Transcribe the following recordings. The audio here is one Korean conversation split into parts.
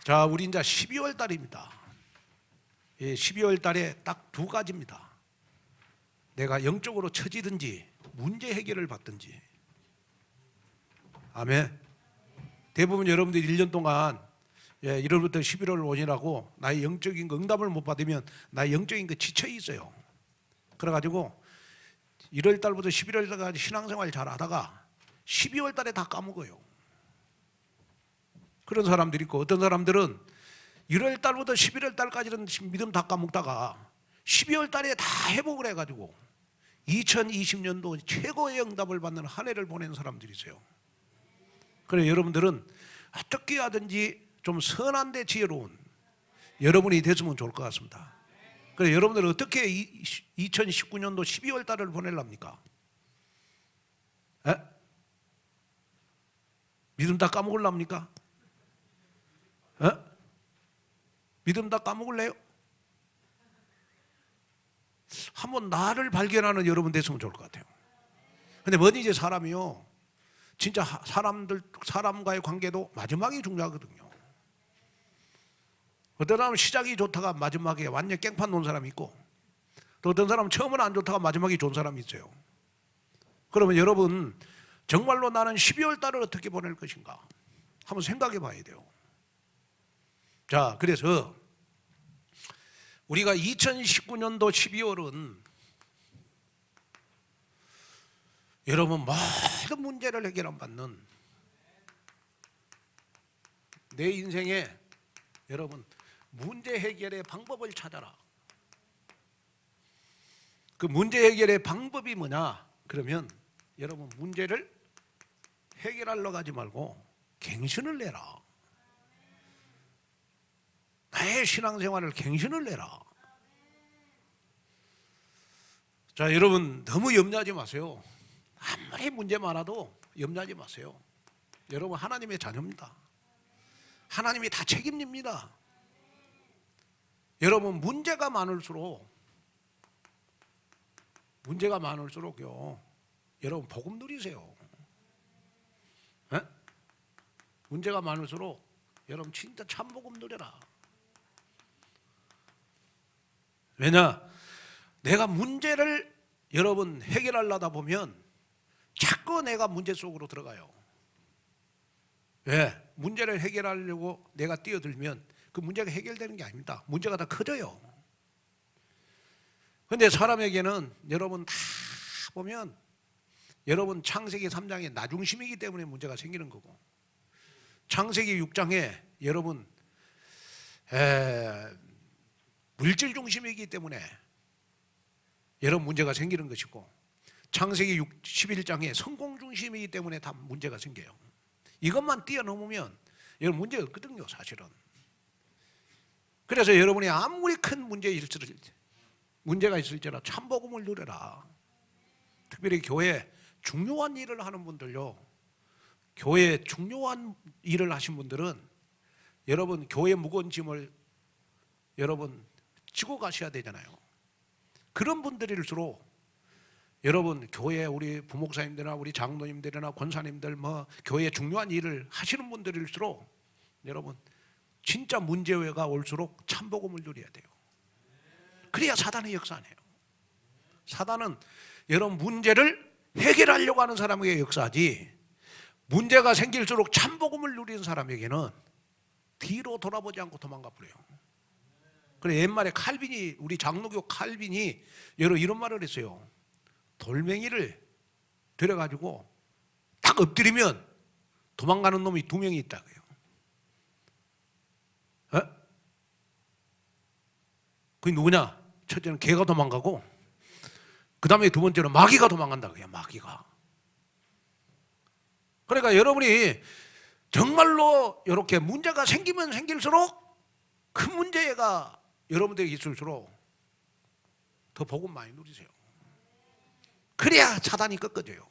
자, 우리 이제 12월 달입니다. 12월 달에 딱 두 가지입니다. 내가 영적으로 처지든지 문제 해결을 받든지. 아멘. 대부분 여러분들이 1년 동안 1월부터 11월 오시라고 나의 영적인 응답을 못 받으면 나의 영적인 거 지쳐 있어요. 그래가지고 1월 달부터 11월 달까지 신앙생활 잘 하다가 12월 달에 다 까먹어요. 그런 사람들이 있고, 어떤 사람들은 1월 달부터 11월 달까지는 믿음 다 까먹다가 12월 달에 다 회복을 해가지고 2020년도 최고의 응답을 받는 한 해를 보낸 사람들이 있어요. 그래서 여러분들은 어떻게 하든지 좀 선한데 지혜로운 여러분이 됐으면 좋을 것 같습니다. 그래서 여러분들은 어떻게 2019년도 12월 달을 보내랍니까? 믿음 다 까먹을랍니까? 믿음 다 까먹을래요? 한번 나를 발견하는 여러분 됐으면 좋을 것 같아요. 근데 뭐든지 사람이요, 진짜 사람과의 관계도 마지막이 중요하거든요. 어떤 사람은 시작이 좋다가 마지막에 완전 깽판 놓은 사람이 있고, 또 어떤 사람은 처음은 안 좋다가 마지막이 좋은 사람이 있어요. 그러면 여러분, 정말로 나는 12월 달을 어떻게 보낼 것인가 한번 생각해 봐야 돼요. 자, 그래서 우리가 2019년도 12월은 여러분 모든 문제를 해결 안 받는 내 인생에 여러분 문제 해결의 방법을 찾아라. 그 문제 해결의 방법이 뭐냐? 그러면 여러분 문제를 해결하러 가지 말고 갱신을 내라. 나의 신앙생활을 갱신을 내라. 자, 여러분 너무 염려하지 마세요. 아무리 문제 많아도 염려하지 마세요. 여러분 하나님의 자녀입니다. 하나님이 다 책임집니다. 여러분 문제가 많을수록요, 여러분 복음 누리세요. 문제가 많을수록 여러분 진짜 참 복음 누려라. 왜냐? 내가 문제를 여러분 해결하려다 보면 자꾸 내가 문제 속으로 들어가요. 왜? 문제를 해결하려고 내가 뛰어들면 그 문제가 해결되는 게 아닙니다. 문제가 더 커져요. 그런데 사람에게는 여러분 다 보면 여러분 창세기 3장에 나중심이기 때문에 문제가 생기는 거고, 창세기 6장에 여러분 물질 중심이기 때문에 여러분 문제가 생기는 것이고, 창세기 11장에 성공 중심이기 때문에 다 문제가 생겨요. 이것만 뛰어넘으면 여러분 문제가 없거든요, 사실은. 그래서 여러분이 아무리 큰 문제가 있을지라 참복음을 누려라. 특별히 교회 중요한 일을 하는 분들요, 교회 중요한 일을 하신 분들은 여러분 교회 무거운 짐을 여러분 지고 가셔야 되잖아요. 그런 분들일수록 여러분 교회 우리 부목사님들이나 우리 장로님들이나 권사님들 교회 중요한 일을 하시는 분들일수록 여러분 진짜 문제가 올수록 참복음을 누려야 돼요. 그래야 사단의 역사 안 해요. 사단은 여러분 문제를 해결하려고 하는 사람에게 역사하지, 문제가 생길수록 참복음을 누리는 사람에게는 뒤로 돌아보지 않고 도망가 버려요. 그래, 옛말에 칼빈이, 우리 장로교 칼빈이 이런 말을 했어요. 돌멩이를 들여가지고 딱 엎드리면 도망가는 놈이 2명이 있다고요. 그게 누구냐? 첫째는 개가 도망가고, 그 다음에 두 번째는 마귀가 도망간다고요. 마귀가. 그러니까 여러분이 정말로 이렇게 문제가 생기면 생길수록 그 문제가 여러분들에게 있을수록 더 복음 많이 누리세요. 그래야 사단이 꺾어져요.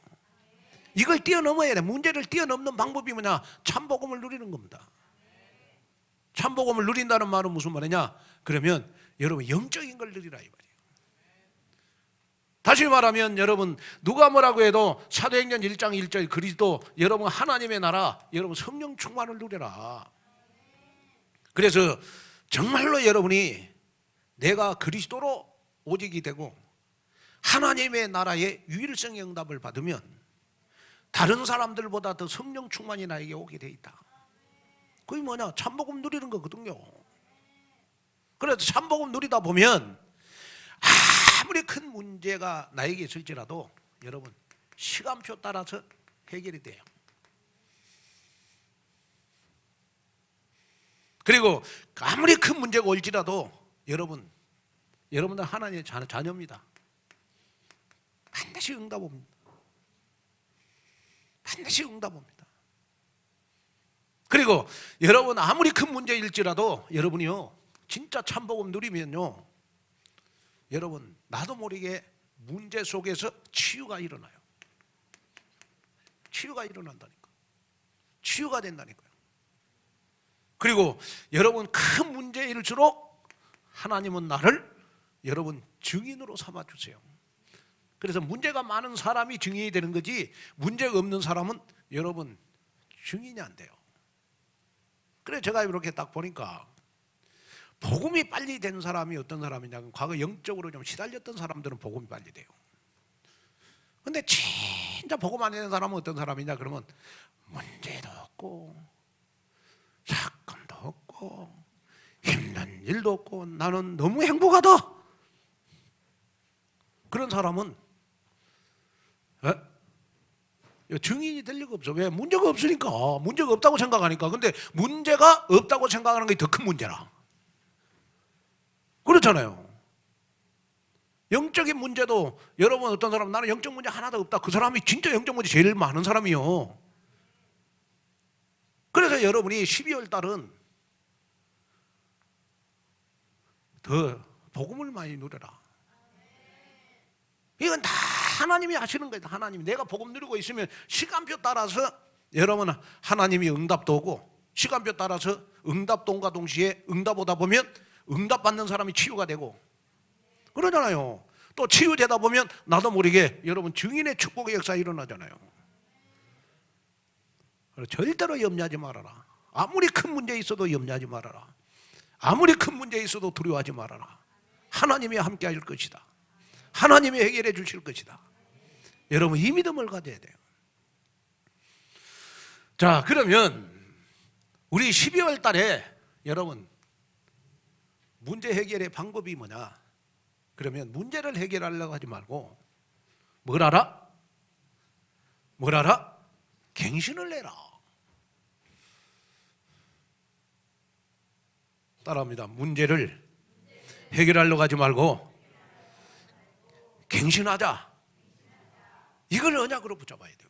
이걸 뛰어넘어야 돼. 문제를 뛰어넘는 방법이 뭐냐? 참복음을 누리는 겁니다. 참복음을 누린다는 말은 무슨 말이냐? 그러면 여러분 영적인 걸 누리라 이 말이에요. 다시 말하면 여러분 누가 뭐라고 해도 사도행전 1장 1절 그리스도 여러분 하나님의 나라, 여러분 성령 충만을 누려라. 그래서 정말로 여러분이 내가 그리스도로 오직이 되고 하나님의 나라의 유일성의 응답을 받으면 다른 사람들보다 더 성령 충만이 나에게 오게 돼 있다. 그게 뭐냐? 참복음 누리는 거거든요. 그래서 참복음 누리다 보면 아무리 큰 문제가 나에게 있을지라도 여러분 시간표 따라서 해결이 돼요. 그리고 아무리 큰 문제가 올지라도 여러분들 하나님의 자녀입니다. 반드시 응답 옵니다. 반드시 응답 옵니다. 그리고 여러분 아무리 큰 문제일지라도 여러분이요 진짜 참복음 누리면요 여러분 나도 모르게 문제 속에서 치유가 일어나요. 치유가 일어난다니까. 치유가 된다니까요. 그리고 여러분 큰 문제일수록 하나님은 나를 여러분 증인으로 삼아주세요. 그래서 문제가 많은 사람이 증인이 되는 거지 문제가 없는 사람은 여러분 증인이 안 돼요. 그래서 제가 이렇게 딱 보니까 복음이 빨리 된 사람이 어떤 사람이냐, 과거 영적으로 좀 시달렸던 사람들은 복음이 빨리 돼요. 근데 진짜 복음 안 되는 사람은 어떤 사람이냐 그러면 문제도 없고 사건도 없고 힘든 일도 없고 나는 너무 행복하다. 그런 사람은 증인이 될 리가 없어. 왜? 문제가 없으니까. 문제가 없다고 생각하니까. 근데 문제가 없다고 생각하는 게 더 큰 문제라. 그렇잖아요. 영적인 문제도 여러분 어떤 사람 나는 영적 문제 하나도 없다. 그 사람이 진짜 영적 문제 제일 많은 사람이요. 그래서 여러분이 12월 달은 더 복음을 많이 누려라. 이건 다 하나님이 하시는 거예요. 하나님이. 내가 복음 누리고 있으면 시간표 따라서 여러분 하나님이 응답도 오고 시간표 따라서 응답도 온과 동시에 응답 오다 보면 응답 받는 사람이 치유가 되고 그러잖아요. 또 치유되다 보면 나도 모르게 여러분 증인의 축복의 역사 일어나잖아요. 절대로 염려하지 말아라. 아무리 큰 문제 있어도 염려하지 말아라. 아무리 큰 문제 있어도 두려워하지 말아라. 하나님이 함께 하실 것이다. 하나님이 해결해 주실 것이다. 여러분 이 믿음을 가져야 돼요. 자, 그러면 우리 12월 달에 여러분 문제 해결의 방법이 뭐냐? 그러면 문제를 해결하려고 하지 말고 뭘 하라? 뭘 하라? 갱신을 내라. 따라합니다. 문제를 해결하려고 하지 말고 갱신하자. 이걸 언약으로 붙잡아야 돼요.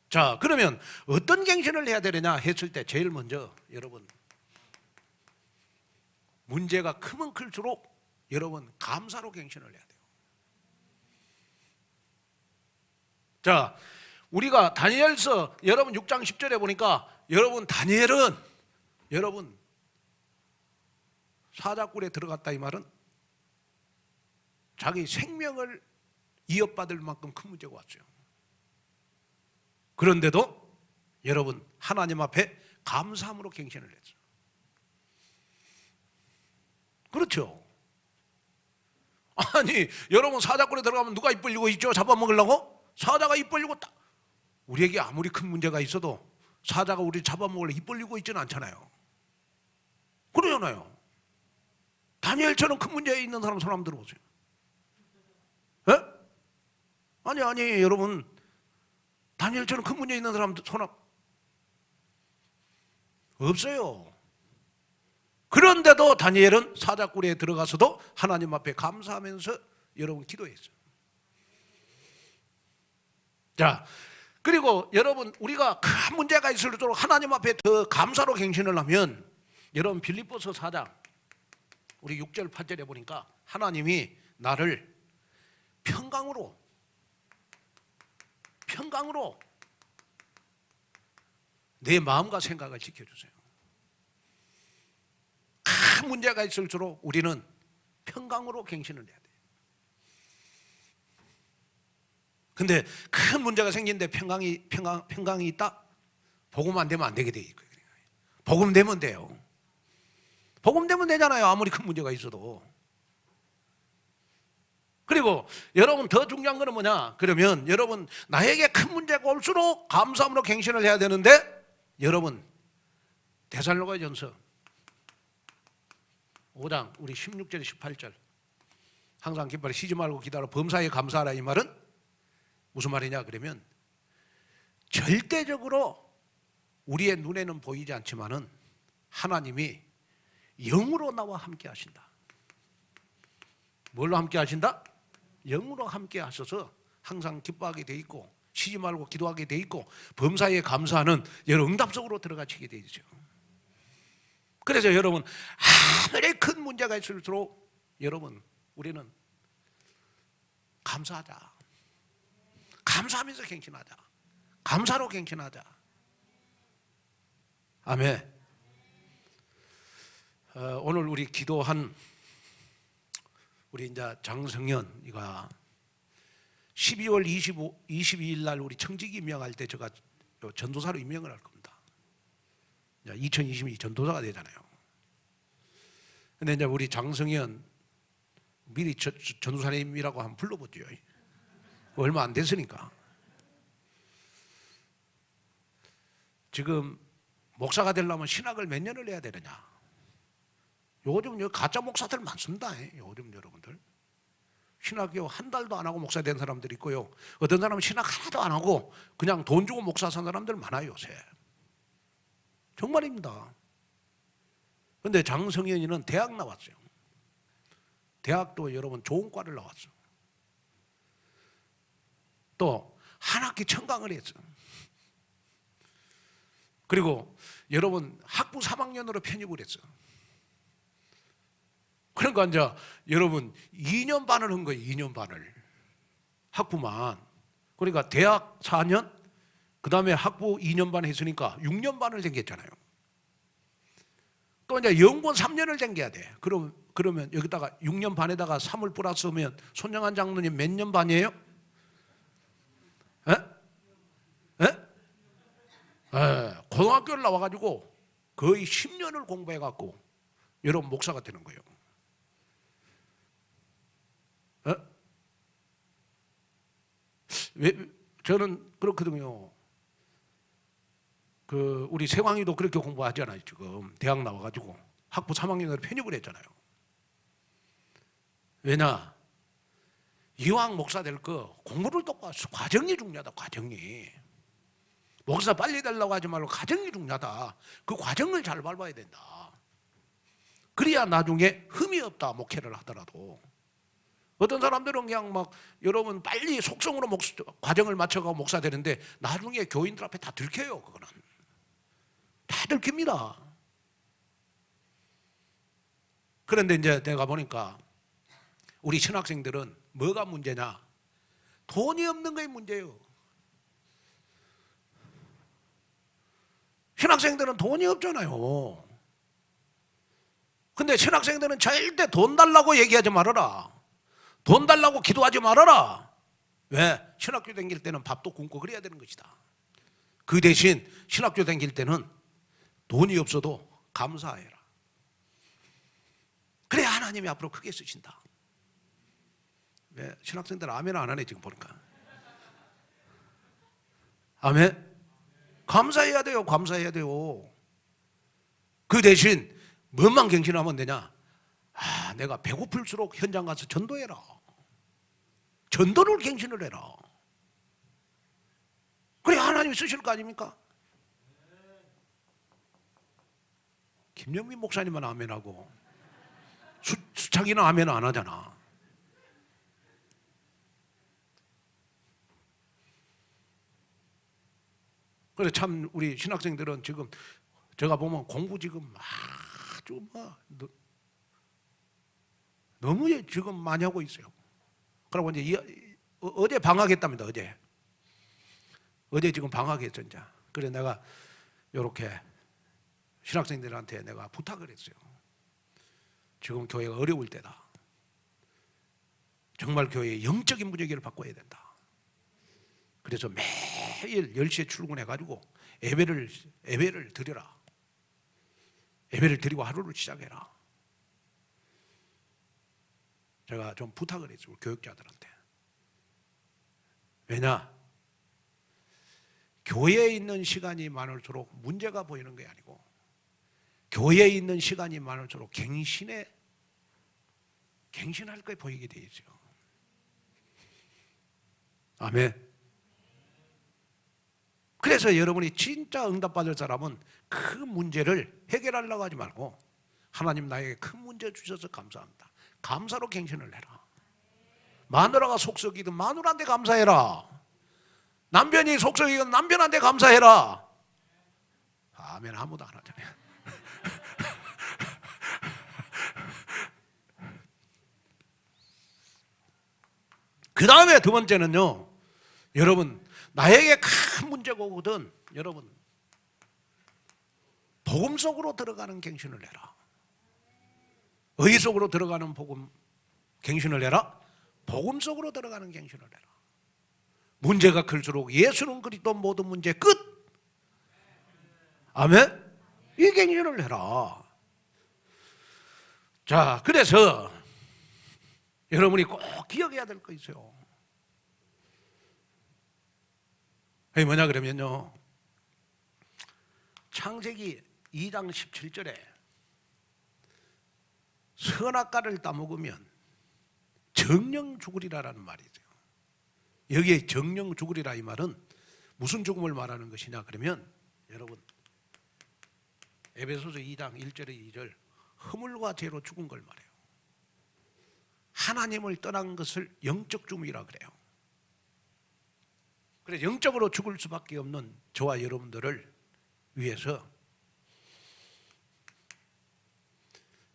자, 그러면 어떤 갱신을 해야 되느냐 했을 때 제일 먼저 여러분 문제가 크면 클수록 여러분 감사로 갱신을 해야 돼요. 자, 우리가 다니엘서 여러분 6장 10절에 보니까 여러분 다니엘은 여러분 사자굴에 들어갔다 이 말은 자기 생명을 이어받을 만큼 큰 문제가 왔어요. 그런데도 여러분 하나님 앞에 감사함으로 갱신을 했어요. 그렇죠? 아니 여러분 사자굴에 들어가면 누가 입 벌리고 있죠? 잡아먹으려고? 사자가 입 벌리고 딱 우리에게 아무리 큰 문제가 있어도 사자가 우리 잡아먹으려 입 벌리고 있지는 않잖아요. 그러잖아요. 다니엘처럼 큰 문제에 있는 사람 손 한번 들어보세요. 에? 아니 여러분 다니엘처럼 큰 문제 있는 사람 손 없어요. 그런데도 다니엘은 사자굴에 들어가서도 하나님 앞에 감사하면서 여러분 기도했어요. 자, 그리고 여러분 우리가 큰 문제가 있을수록 하나님 앞에 더 감사로 갱신을 하면 여러분 빌립보서 4장 우리 6절 8절에 보니까 하나님이 나를 평강으로 내 마음과 생각을 지켜주세요. 큰 문제가 있을수록 우리는 평강으로 갱신을 해야 돼요. 근데 큰 문제가 생기는데 평강이 있다? 복음 안 되면 안 되게 돼 있고요. 복음 되면 돼요. 복음 되면 되잖아요. 아무리 큰 문제가 있어도. 그리고 여러분 더 중요한 거는 뭐냐? 그러면 여러분 나에게 큰 문제가 올수록 감사함으로 갱신을 해야 되는데, 여러분 데살로가전서 5장 우리 16절 18절 항상 기뻐라 쉬지 말고 기다려 범사에 감사하라, 이 말은 무슨 말이냐? 그러면 절대적으로 우리의 눈에는 보이지 않지만은 하나님이 영으로 나와 함께 하신다. 뭘로 함께 하신다? 영으로 함께 하셔서 항상 기뻐하게 돼 있고 쉬지 말고 기도하게 돼 있고 범사에 감사하는 여러 응답 속으로 들어가게 돼 있죠. 그래서 여러분 아무리 큰 문제가 있을수록 여러분 우리는 감사하자. 감사하면서 갱신하자. 감사로 갱신하자. 아멘. 오늘 우리 기도한 우리 이제 장성현이가 12월 22일 날 우리 청직 임명할 때 제가 전도사로 임명을 할 겁니다. 2022 전도사가 되잖아요. 근데 이제 우리 장성현 미리 전도사님이라고 한번 불러보죠. 얼마 안 됐으니까. 지금 목사가 되려면 신학을 몇 년을 해야 되느냐? 요즘 가짜 목사들 많습니다. 요즘 여러분들 신학교 한 달도 안 하고 목사 된 사람들이 있고요. 어떤 사람은 신학 하나도 안 하고 그냥 돈 주고 목사 산 사람들 많아요 요새. 정말입니다. 그런데 장성현이는 대학 나왔어요. 대학도 여러분 좋은 과를 나왔어. 또 한 학기 청강을 했어. 그리고 여러분 학부 3학년으로 편입을 했어. 그러니까 이제 여러분 2년 반을 한 거예요. 2년 반을 학부만. 그러니까 대학 4년 그 다음에 학부 2년 반 했으니까 6년 반을 댕겼잖아요. 또 이제 연구원 3년을 댕겨야 돼. 그러면 여기다가 6년 반에다가 3을 플러스하면 손영한 장로님 몇 년 반이에요? 에? 에? 고등학교를 나와가지고 거의 10년을 공부해갖고 여러분 목사가 되는 거예요. 왜 저는 그렇거든요. 우리 세광이도 그렇게 공부하잖아요. 지금 대학 나와가지고 학부 3학년으로 편입을 했잖아요. 왜냐? 이왕 목사 될 거 공부를 똑바로 과정이 중요하다. 과정이. 목사 빨리 되려고 하지 말고 과정이 중요하다. 그 과정을 잘 밟아야 된다. 그래야 나중에 흠이 없다. 목회를 하더라도. 어떤 사람들은 그냥 막 여러분 빨리 속성으로 과정을 맞춰가고 목사 되는데 나중에 교인들 앞에 다 들켜요. 그거는 다 들킵니다. 그런데 이제 내가 보니까 우리 신학생들은 뭐가 문제냐? 돈이 없는 게 문제예요. 신학생들은 돈이 없잖아요. 근데 신학생들은 절대 돈 달라고 얘기하지 말아라. 돈 달라고 기도하지 말아라. 왜? 신학교 다닐 때는 밥도 굶고 그래야 되는 것이다. 그 대신 신학교 다닐 때는 돈이 없어도 감사해라. 그래야 하나님이 앞으로 크게 쓰신다. 왜? 신학생들 아멘 안 하네 지금 보니까. 아멘? 감사해야 돼요. 감사해야 돼요. 그 대신 뭐만 갱신하면 되냐? 내가 배고플수록 현장 가서 전도해라. 전도를 갱신을 해라. 그래 하나님이 쓰실 거 아닙니까? 김영민 목사님은 아멘하고 수창이는 아멘 안 하잖아. 그래 참 우리 신학생들은 지금 제가 보면 공부 지금 아주 너무 지금 많이 하고 있어요. 그리고 이제 어제 방학했답니다. 어제 지금 방학했죠. 이제. 그래서 내가 이렇게 신학생들한테 내가 부탁을 했어요. 지금 교회가 어려울 때다. 정말 교회의 영적인 분위기를 바꿔야 된다. 그래서 매일 10시에 출근해가지고 예배를 드려라. 예배를 드리고 하루를 시작해라. 제가 좀 부탁을 했어요, 교육자들한테. 왜냐? 교회에 있는 시간이 많을수록 문제가 보이는 게 아니고, 교회에 있는 시간이 많을수록 갱신할 게 보이게 돼 있어요. 아멘. 그래서 여러분이 진짜 응답받을 사람은 그 문제를 해결하려고 하지 말고, 하나님 나에게 큰 문제 주셔서 감사합니다, 감사로 갱신을 해라. 마누라가 속썩이든 마누라한테 감사해라. 남편이 속썩이든 남편한테 감사해라. 아멘. 아무도 안 하잖아요. 그 다음에 두 번째는요, 여러분, 나에게 큰 문제가 오거든, 여러분, 복음 속으로 들어가는 갱신을 해라. 어디 속으로 들어가는 복음 갱신을 해라? 복음 속으로 들어가는 갱신을 해라. 문제가 클수록 예수는 그리스도 모든 문제 끝. 아멘. 이 갱신을 해라. 자, 그래서 여러분이 꼭 기억해야 될 거 있어요. 그게 뭐냐 그러면요, 창세기 2장 17절에 선악과를 따먹으면 정령 죽으리라라는 말이 있어요. 여기에 정령 죽으리라 이 말은 무슨 죽음을 말하는 것이냐 그러면, 여러분, 에베소서 2장 1절에 2절, 허물과 죄로 죽은 걸 말해요. 하나님을 떠난 것을 영적 죽음이라 그래요. 그래서 영적으로 죽을 수밖에 없는 저와 여러분들을 위해서,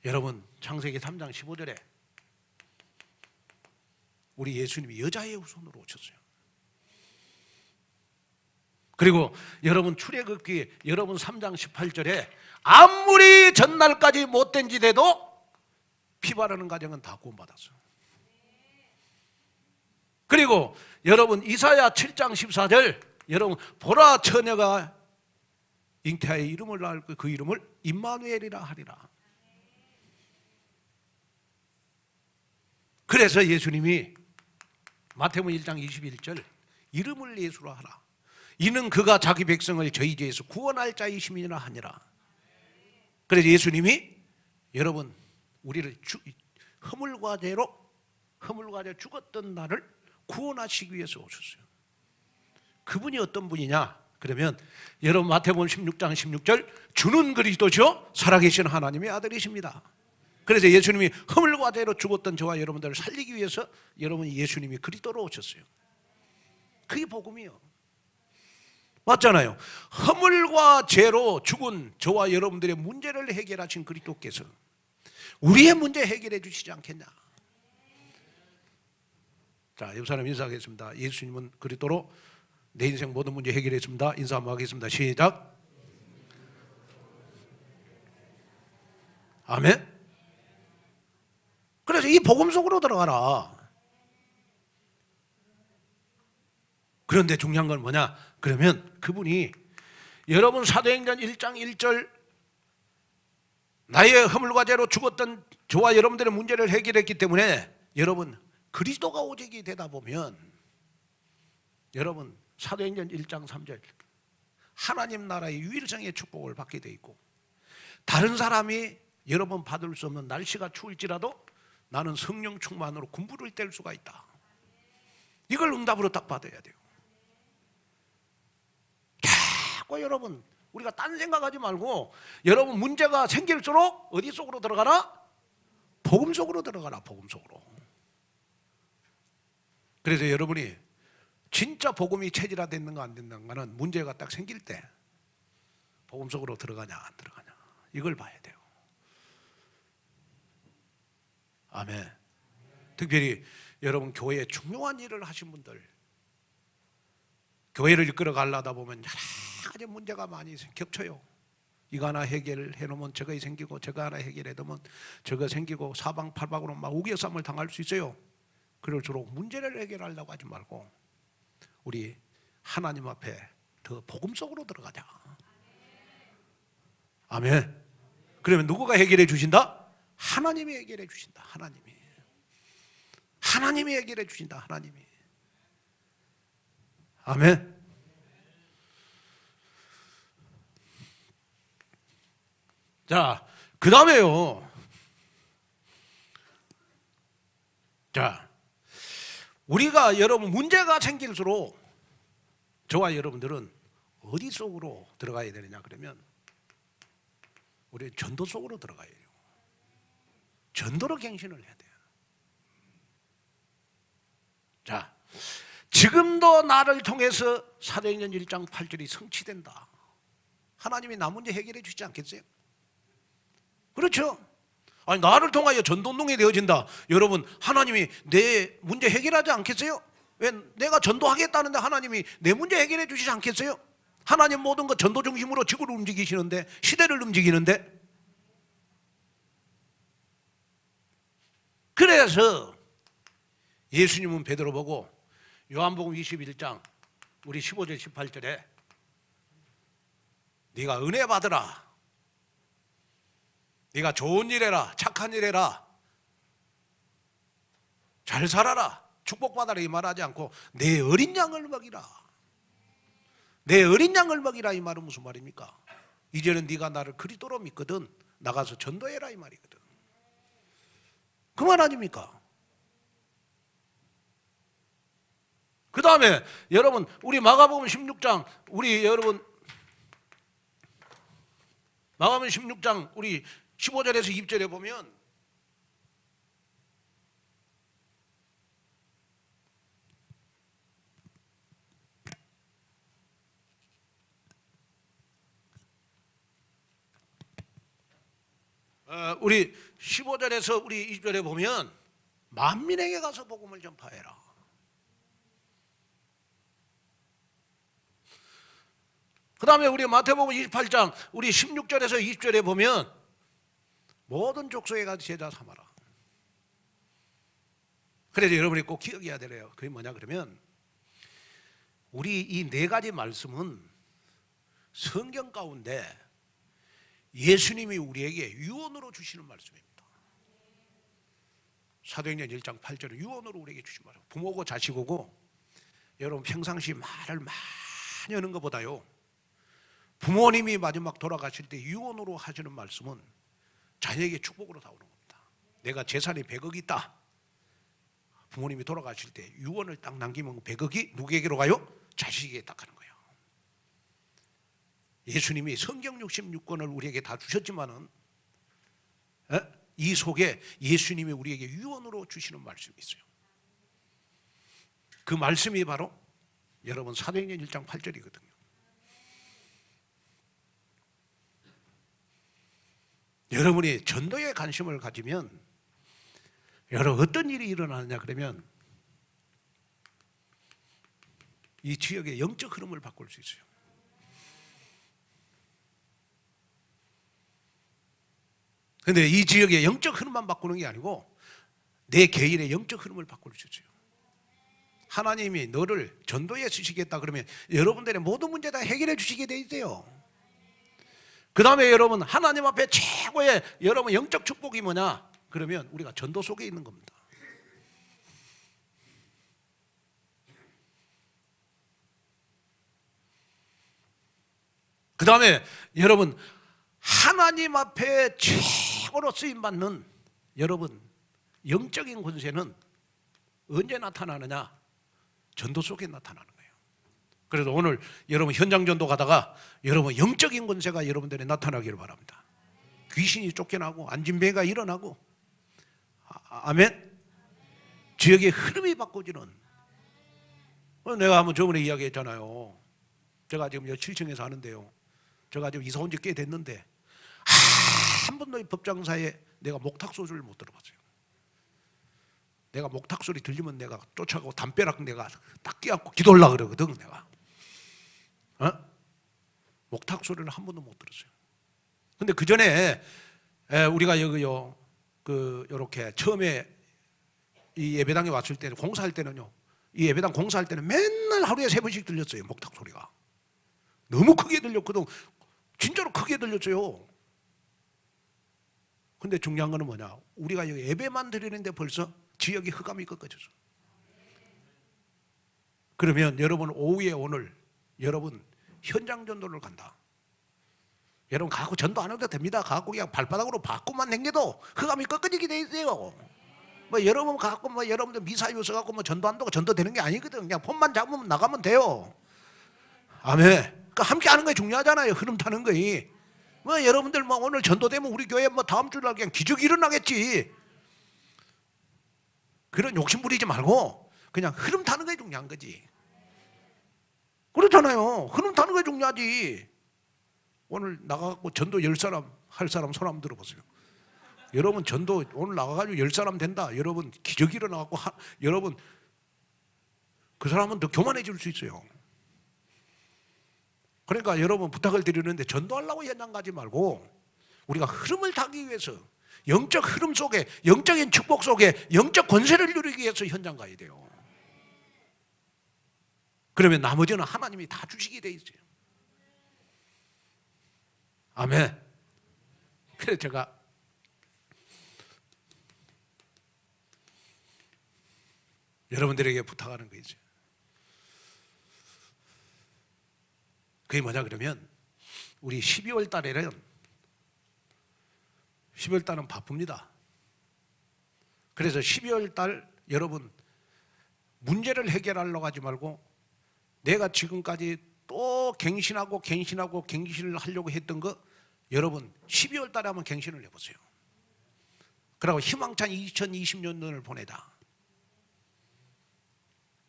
여러분, 창세기 3장 15절에 우리 예수님이 여자의 후손으로 오셨어요. 그리고 여러분, 출애굽기 여러분 3장 18절에 아무리 전날까지 못된 지대도 피 바르는 가정은 다 구원받았어요. 그리고 여러분, 이사야 7장 14절, 여러분, 보라 처녀가 잉태하여 이름을 낳을 그 이름을 임마누엘이라 하리라. 그래서 예수님이 마태복음 1장 21절, 이름을 예수로 하라. 이는 그가 자기 백성을 저희 죄에서 구원할 자이심이라 하니라. 그래서 예수님이 여러분, 우리를 허물과 죄로 죽었던 나를 구원하시기 위해서 오셨어요. 그분이 어떤 분이냐 그러면, 여러분, 마태복음 16장 16절, 주는 그리스도시요 살아계신 하나님의 아들이십니다. 그래서 예수님이 허물과 죄로 죽었던 저와 여러분들을 살리기 위해서 여러분, 예수님이 그리스도로 오셨어요. 그게 복음이에요. 맞잖아요. 허물과 죄로 죽은 저와 여러분들의 문제를 해결하신 그리스도께서 우리의 문제 해결해 주시지 않겠냐. 자, 옆 사람 인사하겠습니다. 예수님은 그리스도로 내 인생 모든 문제 해결했습니다. 인사 한번 하겠습니다. 시작. 아멘. 그래서 이 복음 속으로 들어가라. 그런데 중요한 건 뭐냐 그러면, 그분이 여러분 사도행전 1장 1절, 나의 허물과 죄로 죽었던 저와 여러분들의 문제를 해결했기 때문에, 여러분, 그리스도가 오직이 되다 보면, 여러분, 사도행전 1장 3절, 하나님 나라의 유일성의 축복을 받게 돼 있고, 다른 사람이 여러분 받을 수 없는, 날씨가 추울지라도 나는 성령 충만으로 군부를 뗄 수가 있다. 이걸 응답으로 딱 받아야 돼요. 자꾸 여러분, 우리가 딴 생각하지 말고, 여러분 문제가 생길수록 어디 속으로 들어가라? 복음 속으로 들어가라. 복음 속으로. 그래서 여러분이 진짜 복음이 체질화됐는가 안 됐는가는, 문제가 딱 생길 때 복음 속으로 들어가냐 안 들어가냐, 이걸 봐야 돼요. 아멘. 특별히 여러분, 교회에 중요한 일을 하신 분들, 교회를 이끌어 가려다 보면 여러 가지 문제가 많이 겹쳐요. 이거 하나 해결해 놓으면 저거 생기고, 저거 하나 해결해 놓으면 저거 생기고, 사방팔방으로 막 우겨쌈을 당할 수 있어요. 그럴수록 문제를 해결하려고 하지 말고 우리 하나님 앞에 더 복음 속으로 들어가자. 아멘. 그러면 누구가 해결해 주신다? 하나님이 해결해 주신다. 하나님이 해결해 주신다. 하나님이. 아멘. 자, 그 다음에요. 자, 우리가 여러분 문제가 생길수록 저와 여러분들은 어디 속으로 들어가야 되느냐 그러면 우리 전도 속으로 들어가야 돼요. 전도로 갱신을 해야 돼요. 자, 지금도 나를 통해서 사도행전 1장 8절이 성취된다. 하나님이 나 문제 해결해 주시지 않겠어요? 그렇죠? 아니, 나를 통하여 전도운동이 되어진다. 여러분, 하나님이 내 문제 해결하지 않겠어요? 왜 내가 전도하겠다는데 하나님이 내 문제 해결해 주시지 않겠어요? 하나님 모든 것 전도 중심으로 지구를 움직이시는데, 시대를 움직이는데. 그래서 예수님은 베드로 보고 요한복음 21장 우리 15절 18절에 네가 은혜 받으라, 네가 좋은 일 해라, 착한 일 해라, 잘 살아라, 축복받아라 이 말하지 않고 내 어린 양을 먹이라, 내 어린 양을 먹이라 이 말은 무슨 말입니까? 이제는 네가 나를 그리스도로 믿거든 나가서 전도해라 이 말이거든. 그 말 아닙니까? 그 다음에 여러분 우리 마가복음 16장 우리 여러분 마가복음 16장 우리 15절에서 20절에 보면 우리 15절에서 우리 20절에 보면 만민에게 가서 복음을 전파해라. 그 다음에 우리 마태복음 28장 우리 16절에서 20절에 보면 모든 족속에 가서 제자 삼아라. 그래서 여러분이 꼭 기억해야 되래요. 그게 뭐냐 그러면 우리 이 네 가지 말씀은 성경 가운데 예수님이 우리에게 유언으로 주시는 말씀입니다. 사도행전 1장 8절은 유언으로 우리에게 주신 말이에요. 부모고 자식이고 여러분 평상시 말을 많이 하는 것보다요 부모님이 마지막 돌아가실 때 유언으로 하시는 말씀은 자녀에게 축복으로 다 오는 겁니다. 내가 재산이 100억이 있다. 부모님이 돌아가실 때 유언을 딱 남기면 100억이 누구에게로 가요? 자식에게 딱 가는 거예요. 예수님이 성경 66권을 우리에게 다 주셨지만은 이 속에 예수님이 우리에게 유언으로 주시는 말씀이 있어요. 그 말씀이 바로 여러분 사도행전 1장 8절이거든요. 여러분이 전도에 관심을 가지면 여러분 어떤 일이 일어나느냐 그러면 이 지역의 영적 흐름을 바꿀 수 있어요. 그런데 이 지역의 영적 흐름만 바꾸는 게 아니고 내 개인의 영적 흐름을 바꿀 수 있어요. 하나님이 너를 전도에 쓰시겠다 그러면 여러분들의 모든 문제 다 해결해 주시게 돼 있어요. 그 다음에 여러분 하나님 앞에 최고의 여러분 영적 축복이 뭐냐 그러면 우리가 전도 속에 있는 겁니다. 그 다음에 여러분 하나님 앞에 최고로 쓰임받는 여러분 영적인 권세는 언제 나타나느냐? 전도 속에 나타나는 거예요. 그래서 오늘 여러분 현장 전도 가다가 여러분 영적인 권세가 여러분들에 나타나기를 바랍니다. 귀신이 쫓겨나고 안진뱅이가 일어나고 아멘. 지역의 흐름이 바꿔지는. 내가 한번 저번에 이야기했잖아요. 제가 지금 7층에 사는데요. 제가 지금 이사 온 지 꽤 됐는데 한 번도 이 법장사에 내가 목탁 소리를 못 들어봤어요. 내가 목탁 소리 들리면 내가 쫓아가고 담벼락 내가 딱 끼얹고 기도하려고 그러거든 내가. 목탁 소리를 한 번도 못 들었어요. 근데 그 전에 우리가 여기요 요렇게 처음에 이 예배당에 왔을 때는 공사할 때는요 이 예배당 공사할 때는 맨날 하루에 3번씩 들렸어요. 목탁 소리가 너무 크게 들렸거든. 진짜로 크게 들렸어요. 근데 중요한 거는 뭐냐? 우리가 여기 예배만 드리는데 벌써 지역이 흑암이 꺾어졌어. 그러면 여러분 오후에 오늘 여러분 현장 전도를 간다. 여러분 가고 전도 안 해도 됩니다. 가고 그냥 발바닥으로 바꾸만 당겨도 흑암이 꺾어지게 돼 있어요. 뭐 여러분 갖고 뭐 여러분들 미사 유서 갖고 뭐 전도 한다고 전도 되는 게 아니거든. 그냥 폰만 잡으면 나가면 돼요. 아멘. 그러니까 함께 하는 게 중요하잖아요. 흐름 타는 거이. 뭐 여러분들 뭐 오늘 전도되면 우리 교회 뭐 다음 주날 그냥 기적이 일어나겠지. 그런 욕심 부리지 말고 그냥 흐름 타는 게 중요한 거지. 그렇잖아요. 흐름 타는 게 중요하지. 오늘 나가고 전도 10사람 할 사람 손 한번 들어보세요. 여러분 전도 오늘 나가가지고 10사람 된다. 여러분 기적이 일어나갖고 여러분 그 사람은 더 교만해질 수 있어요. 그러니까 여러분 부탁을 드리는데 전도하려고 현장 가지 말고 우리가 흐름을 타기 위해서 영적 흐름 속에 영적인 축복 속에 영적 권세를 누리기 위해서 현장 가야 돼요. 그러면 나머지는 하나님이 다 주시게 돼 있어요. 아멘. 그래서 제가 여러분들에게 부탁하는 거 있어요. 그게 뭐냐 그러면 우리 12월 달에는 12월 달은 바쁩니다. 그래서 12월 달 여러분 문제를 해결하려고 하지 말고 내가 지금까지 또 갱신하고 갱신을 하려고 했던 거 여러분 12월 달에 한번 갱신을 해보세요. 그리고 희망찬 2020년도를 보내다.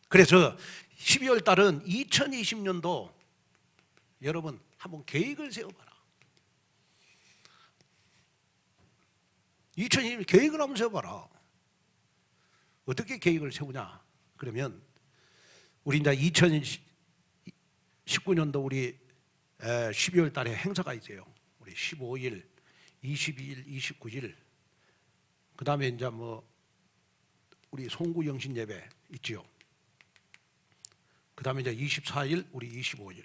그래서 12월 달은 2020년도 여러분 한번 계획을 세워봐라. 2020년 계획을 한번 세워봐라. 어떻게 계획을 세우냐? 그러면 우리 이제 2019년도 우리 12월 달에 행사가 있어요. 우리 15일, 22일, 29일. 그 다음에 이제 뭐 우리 송구 영신 예배 있지요. 그 다음에 이제 24일, 우리 25일.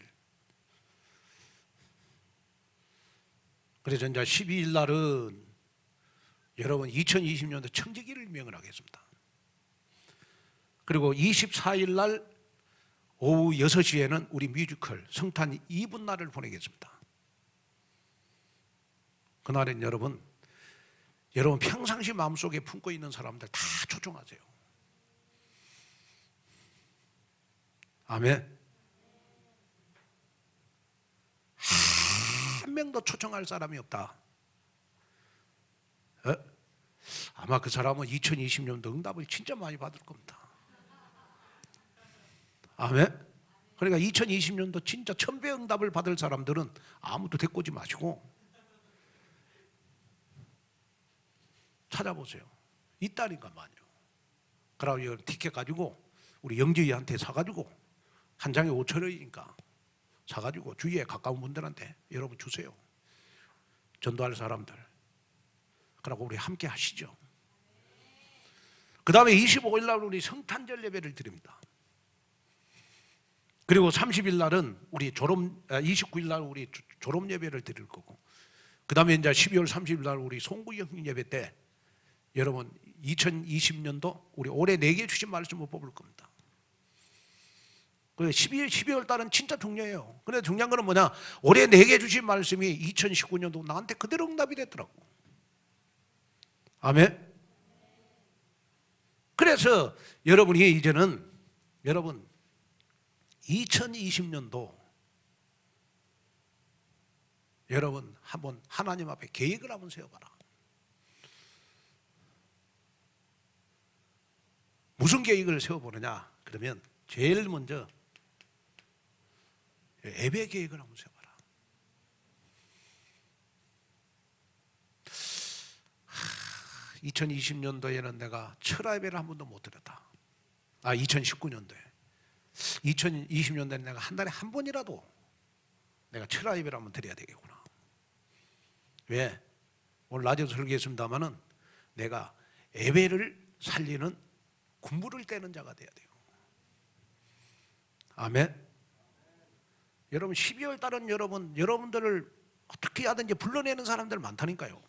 그래서 이제 12일 날은 여러분 2020년도 청지기를 명언하겠습니다. 그리고 24일 날 오후 6시에는 우리 뮤지컬 성탄 2분 날을 보내겠습니다. 그날은 여러분 평상시 마음속에 품고 있는 사람들 다 초청하세요. 아멘. 한 명도 초청할 사람이 없다. 아마 그 사람은 2020년도 응답을 진짜 많이 받을 겁니다. 아멘. 그러니까 2020년도 진짜 1000배 응답을 받을 사람들은 아무도 데리고 오지 마시고 찾아보세요. 있다니까만요. 그러고 티켓 가지고 우리 영지이한테 사가지고 한 장에 5,000원이니까 사가지고 주위에 가까운 분들한테 여러분 주세요. 전도할 사람들. 그러고 우리 함께 하시죠. 그 다음에 25일 날 우리 성탄절 예배를 드립니다. 그리고 30일 날은 우리 29일 날 우리 졸업 예배를 드릴 거고, 그 다음에 이제 12월 30일 날 우리 송구 영신 예배 때 여러분 2020년도 우리 올해 4개 주신 말씀을 뽑을 겁니다. 12월 달은 진짜 중요해요. 그런데 중요한 거는 뭐냐? 올해 4개 주신 말씀이 2019년도 나한테 그대로 응답이 됐더라고. 아멘. 그래서 여러분이 이제는 여러분 2020년도 여러분 한번 하나님 앞에 계획을 한번 세워봐라. 무슨 계획을 세워보느냐? 그러면 제일 먼저 예배 계획을 한번 세워봐라. 2020년도에는 내가 철야 예배를 한 번도 못 드렸다. 2019년도에. 2020년도에 내가 한 달에 한 번이라도 내가 철야 예배를 한번 드려야 되겠구나. 왜? 오늘 낮에도 설교했습니다마는 내가 예배를 살리는 군부를 떼는 자가 돼야 돼요. 아멘. 여러분 12월 달은 여러분들을 어떻게 하든지 불러내는 사람들 많다니까요.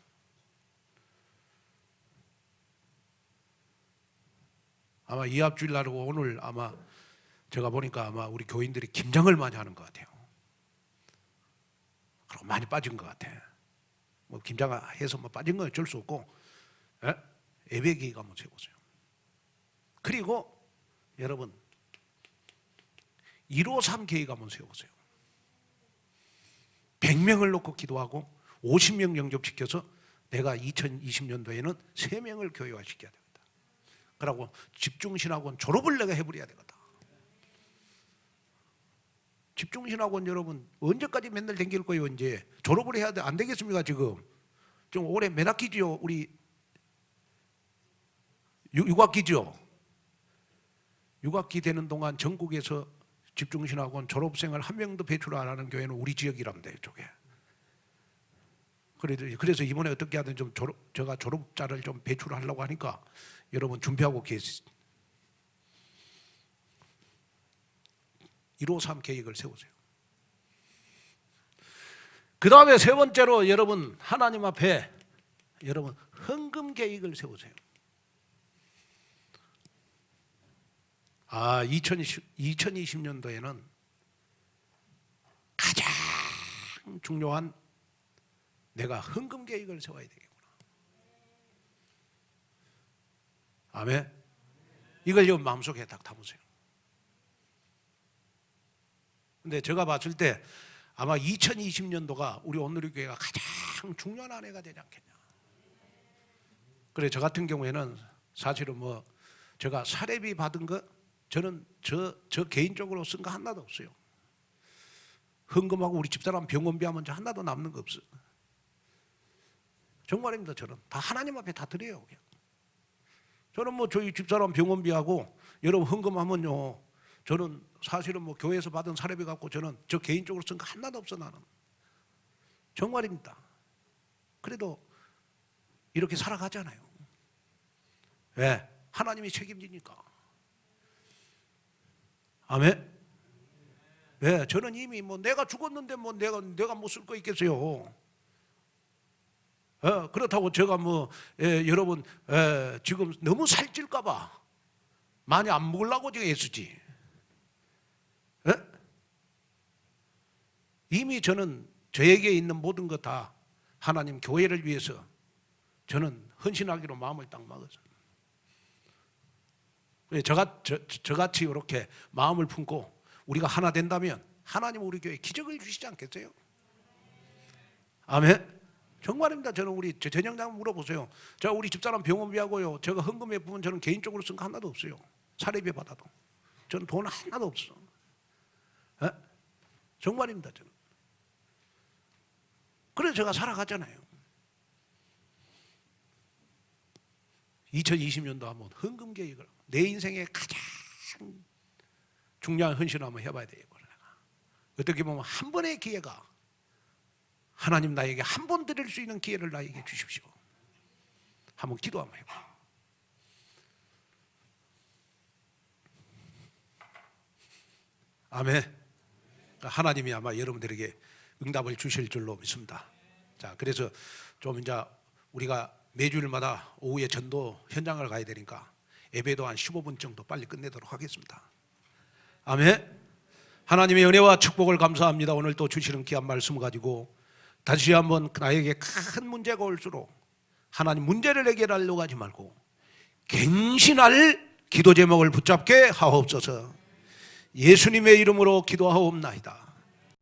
아마 이합주일 날하고 오늘 아마 제가 보니까 아마 우리 교인들이 김장을 많이 하는 것 같아요. 그리고 많이 빠진 것 같아. 뭐 김장해서 뭐 빠진 건 어쩔 수 없고, 예배 계획 한번 세보세요. 그리고 여러분 153 계획 한번 세워보세요. 100명을 놓고 기도하고 50명 영접시켜서 내가 2020년도에는 3명을 교회화시켜야 됩니다. 그러고 집중신학원 졸업을 내가 해버려야 되겠다. 집중신학원 여러분 언제까지 맨날 댕길 거예요? 이제 졸업을 해야 돼. 안 되겠습니까? 지금 좀 올해 몇 학기죠? 우리 6학기죠? 6학기 되는 동안 전국에서 집중신학원 졸업생을 1명도 배출 안 하는 교회는 우리 지역이랍니다. 이쪽에. 그래서 이번에 어떻게 하든 좀 제가 졸업자를 좀 배출하려고 하니까 여러분 준비하고 계세요. 153 계획을 세우세요. 그 다음에 세 번째로 여러분 하나님 앞에 여러분 헌금 계획을 세우세요. 2020년도에는 가장 중요한 내가 헌금 계획을 세워야 되겠구나. 아멘. 이걸 좀 마음속에 딱 담으세요. 근데 제가 봤을 때 아마 2020년도가 우리 온누리 교회가 가장 중요한 한 해가 되지 않겠냐. 그래 저 같은 경우에는 사실은 뭐 제가 사례비 받은 거 저는 저 개인적으로 쓴 거 하나도 없어요. 헌금하고 우리 집사람 병원비 하면 하나도 남는 거 없어요. 정말입니다. 저는 다 하나님 앞에 다 드려요. 그냥. 저는 뭐 저희 집사람 병원비하고 여러분 헌금하면요, 저는 사실은 뭐 교회에서 받은 사례비 갖고 저는 저 개인적으로 쓴 거 하나도 없어. 나는 정말입니다. 그래도 이렇게 살아가잖아요. 왜? 하나님이 책임지니까. 아멘. 왜? 저는 이미 뭐 내가 죽었는데 뭐 내가 못 쓸 거 있겠어요. 그렇다고 제가 뭐 여러분 지금 너무 살찔까봐 많이 안 먹으려고 지금 애쓰지. 이미 저는 저에게 있는 모든 것 다 하나님 교회를 위해서 저는 헌신하기로 마음을 딱 먹었어요. 저같이 이렇게 마음을 품고 우리가 하나 된다면 하나님 우리 교회에 기적을 주시지 않겠어요? 아멘. 정말입니다. 저는 우리 전영장 물어보세요. 자, 우리 집사람 병원비하고요, 제가 헌금해 보면 저는 개인적으로 쓴 거 하나도 없어요. 사례비 받아도 저는 돈 하나도 없어. 정말입니다. 저는. 그래서 제가 살아가잖아요. 2020년도 한번 헌금 계획을 내 인생에 가장 중요한 헌신을 한번 해봐야 되겠구나. 어떻게 보면 한 번의 기회가 하나님 나에게 한 번 드릴 수 있는 기회를 나에게 주십시오. 한번 기도 한번 해봐. 아멘. 하나님이 아마 여러분들에게 응답을 주실 줄로 믿습니다. 자, 그래서 좀 이제 우리가 매주일마다 오후에 전도 현장을 가야 되니까 예배도 한 15분 정도 빨리 끝내도록 하겠습니다. 아멘. 하나님의 은혜와 축복을 감사합니다. 오늘 또 주시는 귀한 말씀 가지고 다시 한번 나에게 큰 문제가 올수록 하나님 문제를 해결하려고 하지 말고 갱신할 기도 제목을 붙잡게 하옵소서. 예수님의 이름으로 기도하옵나이다.